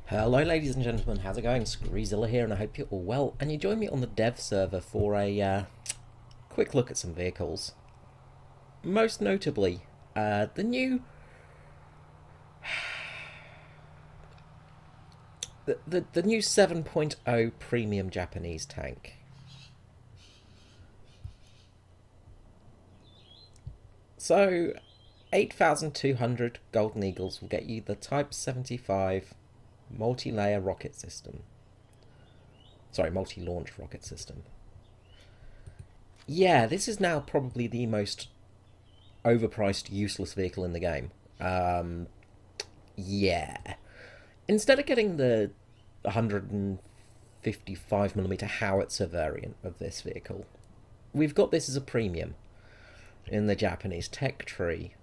Hello ladies and gentlemen, how's it going? Screezilla here and I hope you're all well, and you join me on the dev server for a quick look at some vehicles. Most notably, the new the new 7.0 premium Japanese tank. So 8,200 Golden Eagles will get you the Type 75 multi-layer rocket system. Sorry, multi-launch rocket system. Yeah, this is now probably the most overpriced, useless vehicle in the game. Yeah. Instead of getting the 155mm howitzer variant of this vehicle, we've got this as a premium in the Japanese tech tree.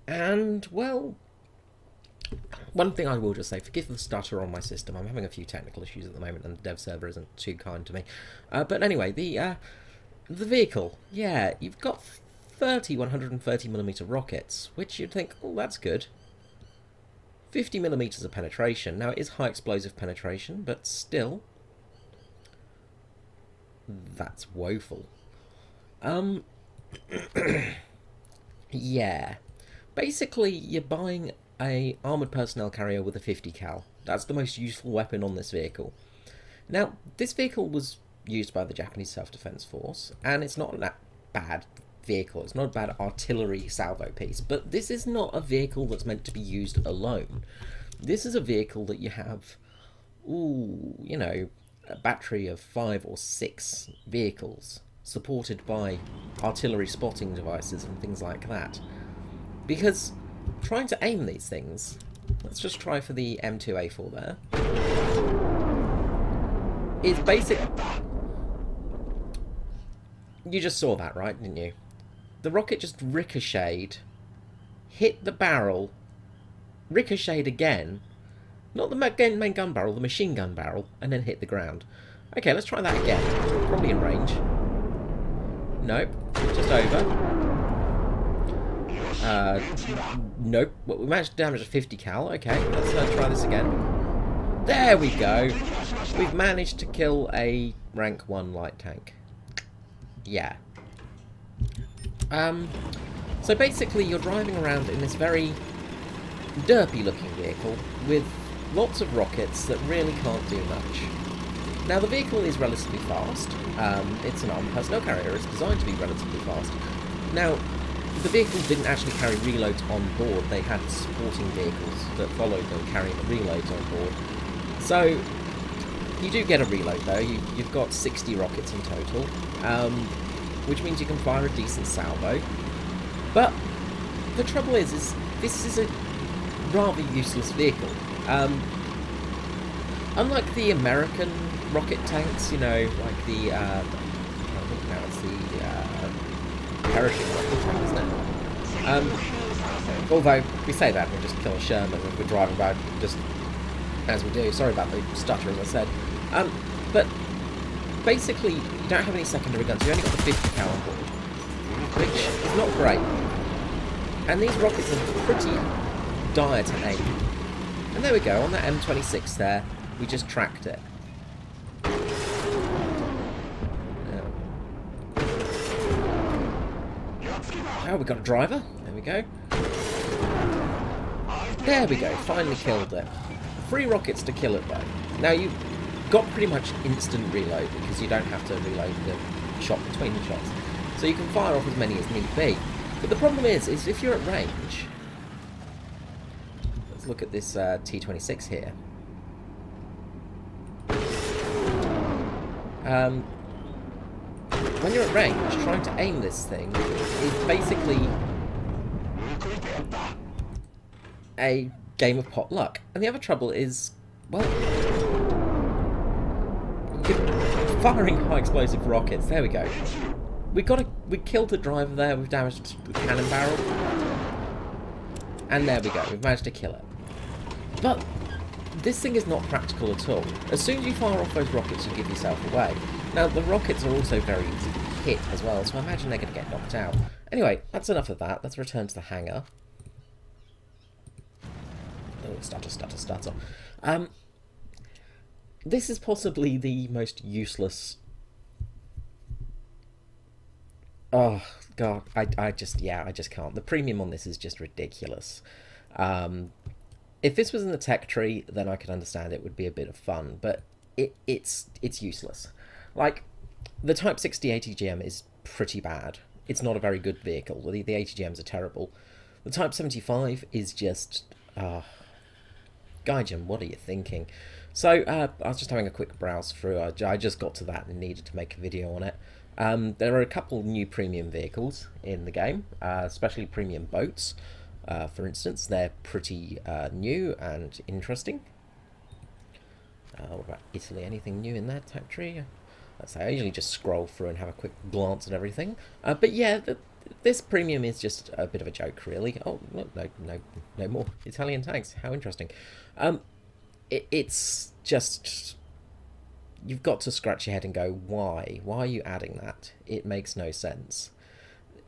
And, well, one thing I will just say, forgive the stutter on my system. I'm having a few technical issues at the moment and the dev server isn't too kind to me. But anyway, the vehicle, yeah, you've got 30 130mm rockets, which you'd think, oh, that's good. 50mm of penetration. Now, it is high explosive penetration, but still, that's woeful. Yeah. Basically, you're buying a armoured personnel carrier with a 50 cal. That's the most useful weapon on this vehicle. Now, this vehicle was used by the Japanese Self-Defense Force, and it's not a bad vehicle. It's not a bad artillery salvo piece, but this is not a vehicle that's meant to be used alone. This is a vehicle that you have, ooh, you know, a battery of 5 or 6 vehicles supported by artillery spotting devices and things like that. Because trying to aim these things, let's just try for the M2A4 there, is basic. You just saw that, right, didn't you? The rocket just ricocheted, hit the barrel, ricocheted again, not the main gun barrel, the machine gun barrel, and then hit the ground. Okay, let's try that again. Probably in range. Nope, just over. Nope. Well, we managed to damage a 50 cal. Okay, let's try this again. There we go. We've managed to kill a rank 1 light tank. Yeah. So basically you're driving around in this very derpy looking vehicle with lots of rockets that really can't do much. Now the vehicle is relatively fast. It's an armoured personnel carrier. It's designed to be relatively fast. Now, the vehicle didn't actually carry reloads on board. They had supporting vehicles that followed them carrying the reloads on board. So, you do get a reload though. You've got 60 rockets in total, which means you can fire a decent salvo. But the trouble is this is a rather useless vehicle. Unlike the American rocket tanks, you know, like the, I think now it's the perishing rocket tank, isn't it? Although, we say that, we just kill a Sherman and we're driving about just as we do. Sorry about the stutter, as I said. But basically, you don't have any secondary guns. You only got the 50 cal on board, which is not great. And these rockets are pretty dire to aim. And there we go, on that M26 there, we just tracked it. Oh, we got a driver. There we go. There we go, finally killed it. 3 rockets to kill it though. Now you've got pretty much instant reload because you don't have to reload the shot between the shots. So you can fire off as many as need be. But the problem is if you're at range, let's look at this T26 here. When you're at range, trying to aim this thing is basically a game of pot luck. And the other trouble is, well, firing high explosive rockets. There we go. We killed the driver there. We've damaged the cannon barrel, and there we go. We've managed to kill it. But this thing is not practical at all. As soon as you fire off those rockets, you give yourself away. Now, the rockets are also very easy to hit as well, so I imagine they're going to get knocked out. Anyway, that's enough of that. Let's return to the hangar. Oh, stutter. This is possibly the most useless... Oh, God, I just can't. The premium on this is just ridiculous. If this was in the tech tree, then I could understand it would be a bit of fun, but it's useless. Like, the Type 60 ATGM is pretty bad. It's not a very good vehicle. The ATGMs are terrible. The Type 75 is just... Gaijin, what are you thinking? So, I was just having a quick browse through. I just got to that and needed to make a video on it. There are a couple new premium vehicles in the game, especially premium boats. For instance, they're pretty new and interesting. What about Italy? Anything new in that tech tree? Let's say I usually just scroll through and have a quick glance at everything. But yeah, this premium is just a bit of a joke, really. Oh, no more Italian tanks. How interesting. It's just... You've got to scratch your head and go, why? Why are you adding that? It makes no sense.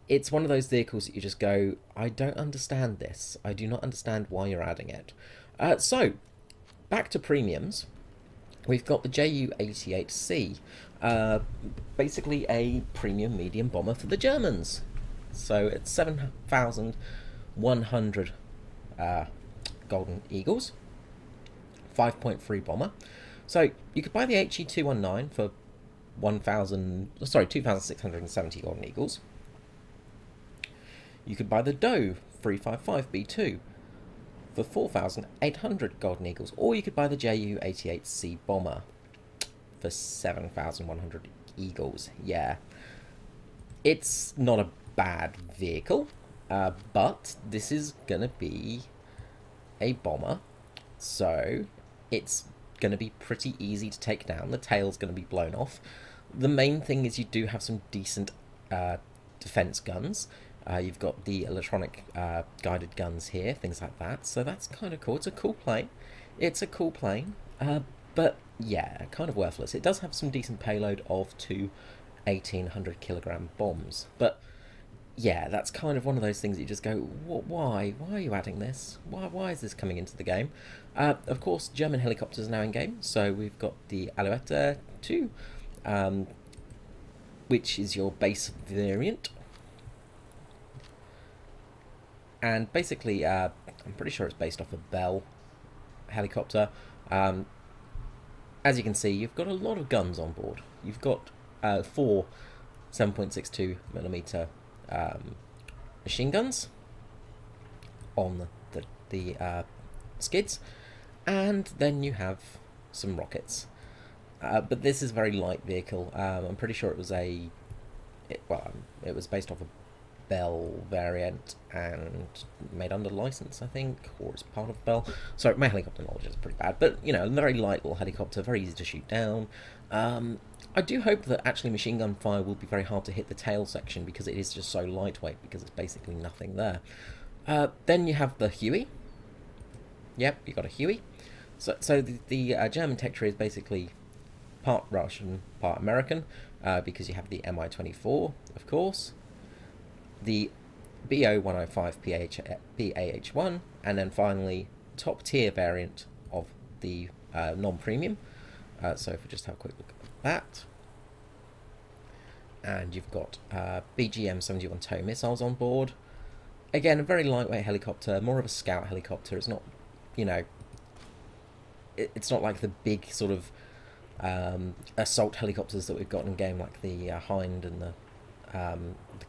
It's one of those vehicles that you just go, I don't understand this. I do not understand why you're adding it. So, back to premiums. We've got the Ju-88C. Basically a premium medium bomber for the Germans. So it's 7,100 Golden Eagles. 5.3 bomber. So you could buy the HE-219 for 2,670 Golden Eagles. You could buy the Doe 355B2 for 4,800 Golden Eagles, or you could buy the Ju-88C bomber for 7,100 Eagles. Yeah, it's not a bad vehicle, but this is gonna be a bomber, so it's going to be pretty easy to take down. The tail's going to be blown off. The main thing is you do have some decent defense guns. You've got the electronic guided guns here, things like that. So that's kind of cool. It's a cool plane. It's a cool plane. But yeah, kind of worthless. It does have some decent payload of 2 1,800 kilogram bombs. But yeah, that's kind of one of those things that you just go, why? Why are you adding this? Why is this coming into the game? Of course, German helicopters are now in game, so we've got the Alouette 2, which is your base variant. And basically, I'm pretty sure it's based off a Bell helicopter. As you can see, you've got a lot of guns on board. You've got 4 7.62mm machine guns on the skids, and then you have some rockets. But this is a very light vehicle. I'm pretty sure it was it was based off a Bell variant and made under license, I think, or it's part of Bell. Sorry, my helicopter knowledge is pretty bad, but you know, a very light little helicopter, very easy to shoot down. I do hope that actually machine gun fire will be very hard to hit the tail section because it is just so lightweight, because it's basically nothing there. Then you have the Huey. Yep, you got a Huey. So the German tech tree is basically part Russian, part American, because you have the Mi-24, of course, the BO-105 PAH-1, and then finally top tier variant of the non-premium. So if we just have a quick look at that, and you've got BGM-71 tow missiles on board. Again, a very lightweight helicopter, more of a scout helicopter. It's not, you know, it's not like the big sort of assault helicopters that we've got in game, like the Hind and the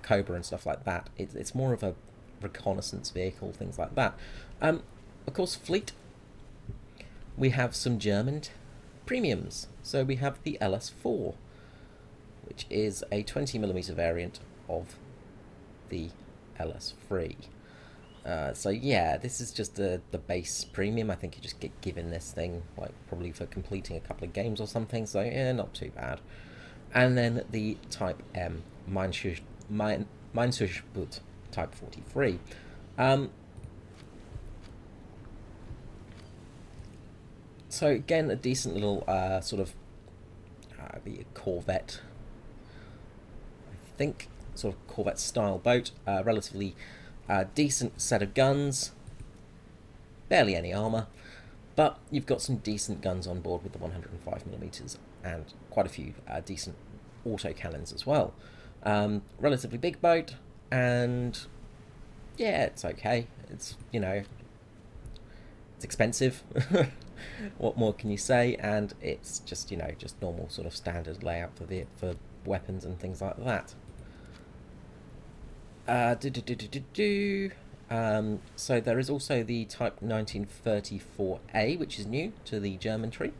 Cobra and stuff like that. It's more of a reconnaissance vehicle, things like that. Of course, fleet. We have some German premiums. So we have the LS4, which is a 20mm variant of the LS3. So yeah, this is just the base premium. I think you just get given this thing, like probably for completing a couple of games or something, so yeah, not too bad. And then the Type M, Minensuchboot Type 43. So again, a decent little sort of the Corvette, I think. sort of Corvette style boat. Relatively decent set of guns, barely any armour, but you've got some decent guns on board with the 105mm and quite a few decent autocannons as well. Relatively big boat, and yeah, it's okay. It's, you know, it's expensive. What more can you say? And it's just, you know, just normal sort of standard layout for weapons and things like that. So there is also the Type 1934A, which is new to the German tree,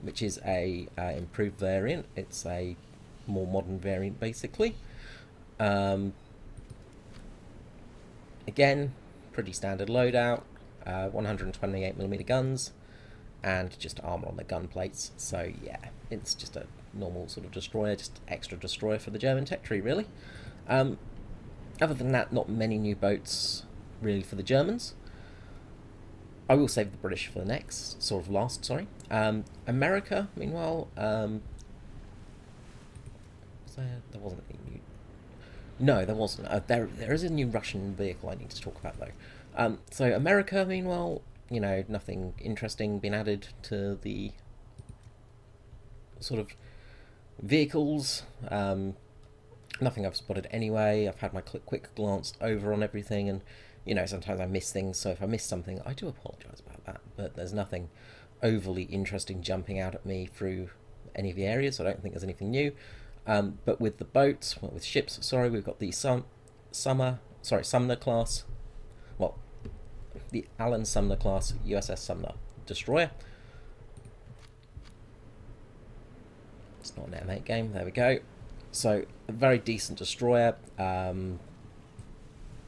which is a improved variant. It's a more modern variant, basically. Again, pretty standard loadout, 128mm guns, and just armour on the gun plates. So yeah, it's just a normal sort of destroyer, just extra destroyer for the German tech tree, really. Other than that, not many new boats really for the Germans. I will save the British for the next, sort of last, sorry. America, meanwhile, there wasn't any new. No, there wasn't. There is a new Russian vehicle I need to talk about, though. So America, meanwhile, you know, nothing interesting been added to the sort of vehicles. Nothing I've spotted anyway. I've had my quick glance over on everything, and, you know, sometimes I miss things, so if I miss something, I do apologise about that, but there's nothing overly interesting jumping out at me through any of the areas, so I don't think there's anything new. But with the boats, well, with ships, sorry, we've got the Sumner class, well, the Alan Sumner class USS Sumner destroyer. It's not an M8 game, there we go. So, a very decent destroyer,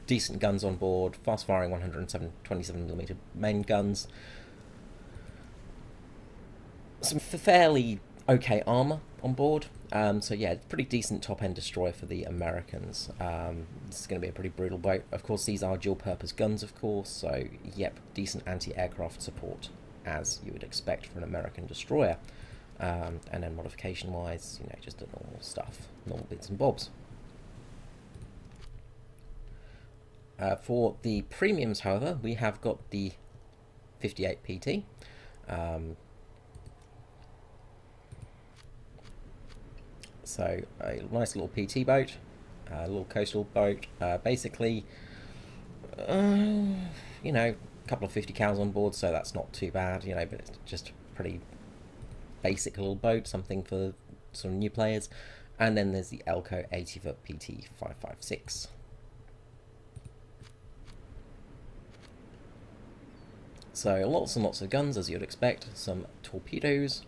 decent guns on board, fast-firing 127mm main guns, some fairly okay armour on board. So yeah, pretty decent top-end destroyer for the Americans. This is going to be a pretty brutal boat. Of course, these are dual-purpose guns, of course, so yep, decent anti-aircraft support, as you would expect for an American destroyer. And then modification-wise, you know, just the normal stuff, normal bits and bobs. For the premiums, however, we have got the 58 PT. So a nice little PT boat, a little coastal boat, basically, you know, a couple of 50 cows on board, so that's not too bad, you know, but it's just pretty basic little boat, something for some new players. And then there's the Elco 80-foot PT 556. So lots and lots of guns, as you'd expect, some torpedoes,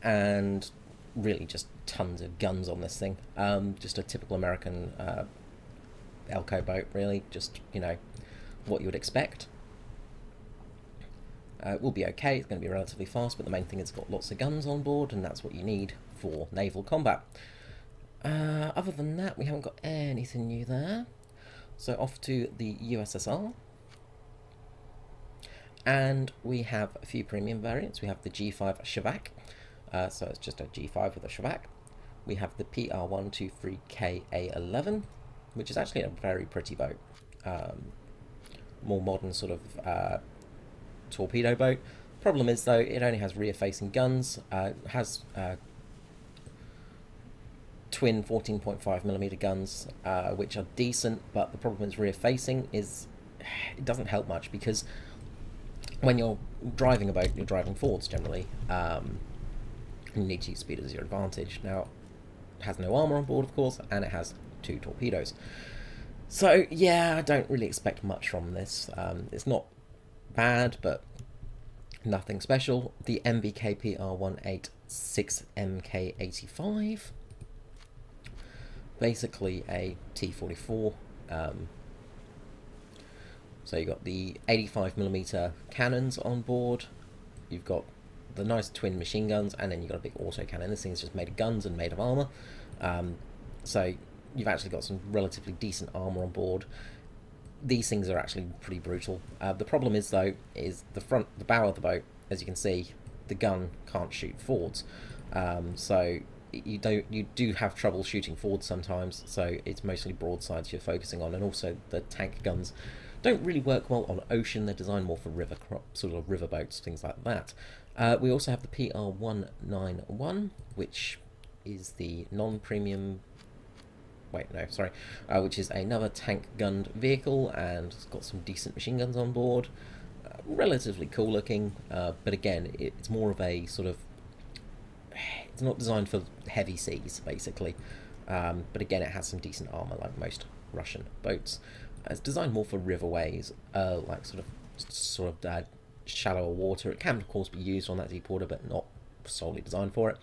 and really just tons of guns on this thing. Just a typical American Elco boat, really, just, you know, what you would expect. It will be okay, it's going to be relatively fast, but the main thing is it's got lots of guns on board, and that's what you need for naval combat. Other than that, we haven't got anything new there. So off to the USSR. And we have a few premium variants. We have the G5 Shevak, so it's just a G5 with a Shevak. We have the PR123KA11, which is actually a very pretty boat. More modern sort of torpedo boat. Problem is, though, it only has rear-facing guns. It has twin 14.5mm guns, which are decent, but the problem is rear-facing is it doesn't help much, because when you're driving a boat, you're driving forwards generally. You need to use speed as your advantage. Now, it has no armour on board, of course, and it has 2 torpedoes. So, yeah, I don't really expect much from this. It's not bad, but nothing special. The MBK PR186MK85. Basically a T-44. So you've got the 85mm cannons on board. You've got the nice twin machine guns, and then you've got a big autocannon. This thing's just made of guns and made of armour. So you've actually got some relatively decent armour on board. These things are actually pretty brutal. The problem is, though, is the bow of the boat, as you can see, the gun can't shoot forwards. So you do have trouble shooting forward sometimes, so it's mostly broadsides you're focusing on, and also the tank guns don't really work well on ocean. They're designed more for sort of river boats, things like that. We also have the PR191, which is the non-premium. Wait, no, sorry. Which is another tank-gunned vehicle, and it's got some decent machine guns on board. Relatively cool looking, but again, it's more of a sort of. It's not designed for heavy seas, basically. But again, it has some decent armor, like most Russian boats. It's designed more for riverways, like sort of shallower water. It can, of course, be used on that deep water, but not solely designed for it.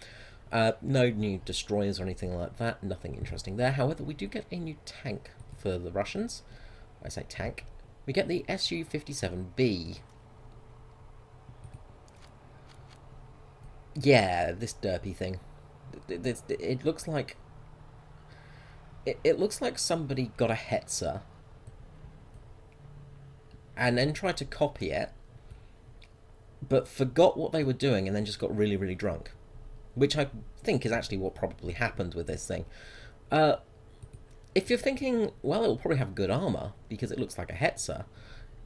No new destroyers or anything like that. Nothing interesting there. However, we do get a new tank for the Russians. I say tank. We get the Su-57B. Yeah, this derpy thing. It looks like... It looks like somebody got a Hetzer and then tried to copy it, but forgot what they were doing and then just got really, really drunk. Which I think is actually what probably happened with this thing. If you're thinking, well, it'll probably have good armor because it looks like a Hetzer,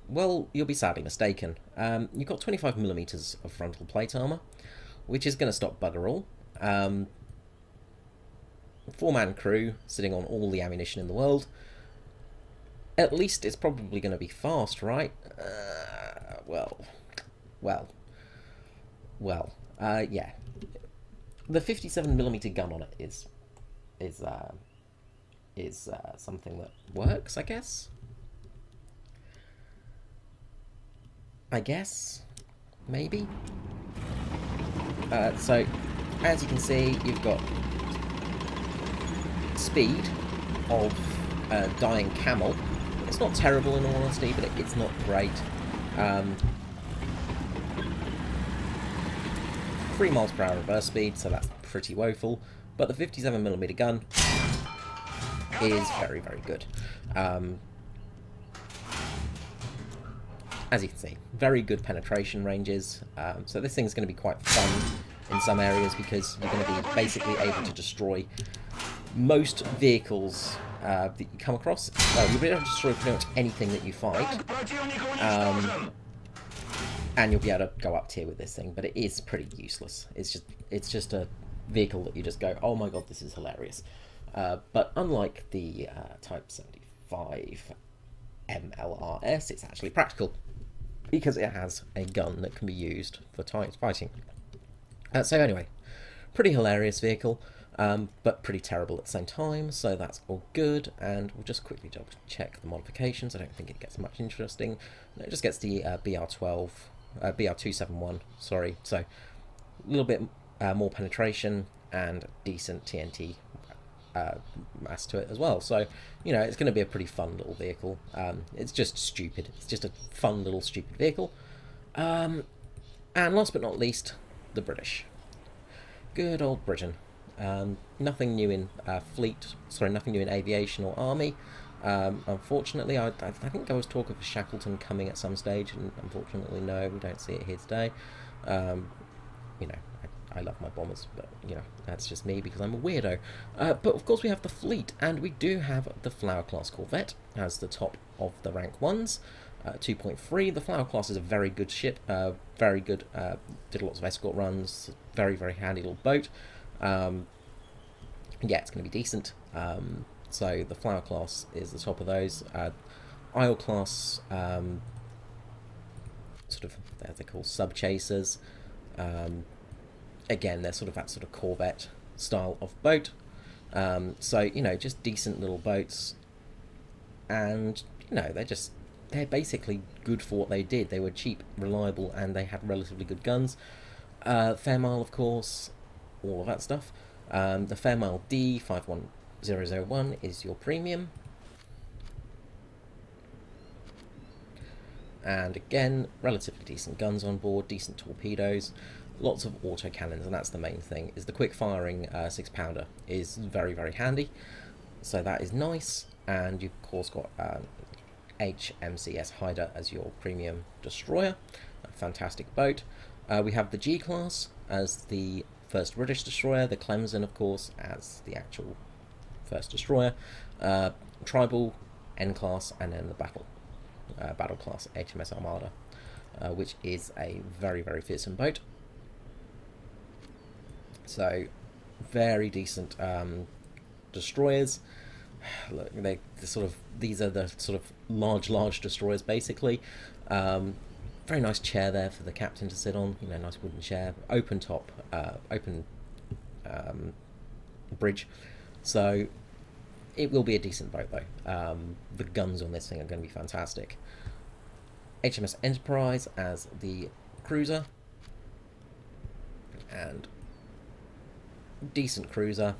well, you'll be sadly mistaken. You've got 25mm of frontal plate armor, which is going to stop bugger all. 4-man crew sitting on all the ammunition in the world. At least it's probably going to be fast, right? Yeah. The 57mm gun on it is something that works, I guess. Maybe. So, as you can see, you've got speed of dying camel. It's not terrible in all honesty, but it's not great. 3 miles per hour reverse speed, so that's pretty woeful. But the 57mm gun is very, very good. As you can see, very good penetration ranges. So this thing's going to be quite fun in some areas because you're going to be basically able to destroy most vehicles that you come across. Well, you'll be able to destroy pretty much anything that you fight. And you'll be able to go up tier with this thing, but it is pretty useless. It's just a vehicle that you just go, oh my god, this is hilarious. But unlike the Type 75 MLRS, it's actually practical because it has a gun that can be used for fighting. So anyway, pretty hilarious vehicle, but pretty terrible at the same time, so that's all good. And we'll just quickly double check the modifications. I don't think it gets much interesting. No, it just gets the BR271, sorry, so a little bit more penetration and decent TNT mass to it as well. So, you know, it's going to be a pretty fun little vehicle. It's just stupid. It's just a fun little stupid vehicle. And last but not least, the British. Good old Britain. Nothing new in nothing new in aviation or army. Unfortunately, I think there was talk of a Shackleton coming at some stage, and unfortunately, no, we don't see it here today. You know, I love my bombers, but, you know, that's just me because I'm a weirdo. But, of course, we have the fleet, and we do have the Flower-class corvette as the top of the rank ones. 2.3. The Flower class is a very good ship, very good, did lots of escort runs, very, very handy little boat. Yeah, it's going to be decent. So the Flower class is the top of those. Isle class, sort of, they're called sub-chasers. Again, they're sort of that sort of corvette style of boat. So, you know, just decent little boats. And, you know, they're basically good for what they did. They were cheap, reliable, and they had relatively good guns. Fairmile, of course, all of that stuff. The Fairmile D51001 is your premium. And again, relatively decent guns on board, decent torpedoes, lots of autocannons, and that's the main thing, is the quick-firing 6-pounder is very, very handy. So that is nice, and you've, of course, got HMCS Hyder as your premium destroyer, a fantastic boat. We have the G-class as the first British destroyer, the Clemson, of course, as the actual first destroyer, Tribal, N-class, and then the battle class HMS Armada, which is a very, very fearsome boat. So, very decent destroyers. Look, these are the sort of large destroyers, basically. Very nice chair there for the captain to sit on. You know, nice wooden chair, open top, open bridge. So it will be a decent boat, though. The guns on this thing are going to be fantastic. HMS Enterprise as the cruiser, and decent cruiser,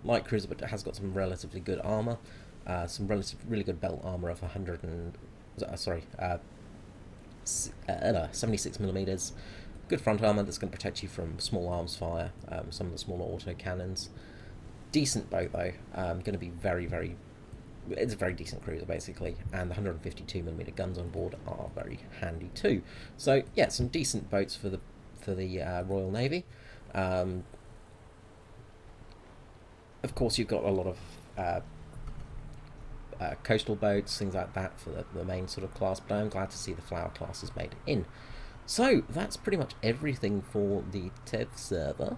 light cruiser, but it has got some relatively good armor, some really good belt armor of 76 millimeters. Good front armor that's going to protect you from small arms fire, some of the smaller auto cannons. Decent boat though, going to be it's a very decent cruiser basically, and the 152 millimeter guns on board are very handy too. So yeah, some decent boats for the Royal Navy. Of course, you've got a lot of coastal boats, things like that for the main sort of class, but I'm glad to see the Flower class is made in. So that's pretty much everything for the TEV server.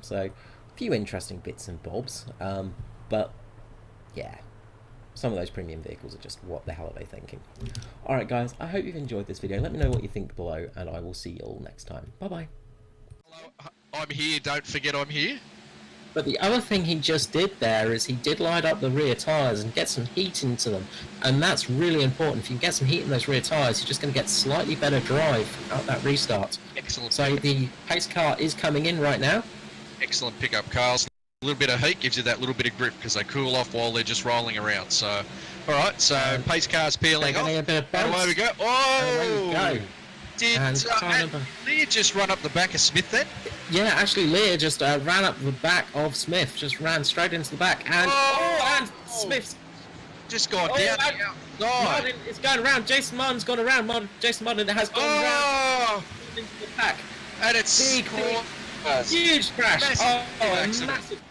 So a few interesting bits and bobs, but yeah, some of those premium vehicles are just, what the hell are they thinking? Alright guys, I hope you've enjoyed this video. Let me know what you think below, and I will see you all next time. Bye bye. Hello, I'm here, don't forget I'm here. But the other thing he just did there is he did light up the rear tyres and get some heat into them, and that's really important. If you can get some heat in those rear tyres, you're just going to get slightly better drive out that restart. Excellent. So the pace car is coming in right now. Excellent pickup, Carl. A little bit of heat gives you that little bit of grip because they cool off while they're just rolling around. So, all right, so pace car's peeling off. A bit of bounce. Away we go. Oh! Away we go. Did Leah just run up the back of Smith then? Yeah, actually Leah just ran up the back of Smith, just ran straight into the back, and and Smith's just gone down. Martin, it's going around. Jason Martin's gone around. Jason Martin has gone around into the back. And it's huge crash. Massive massive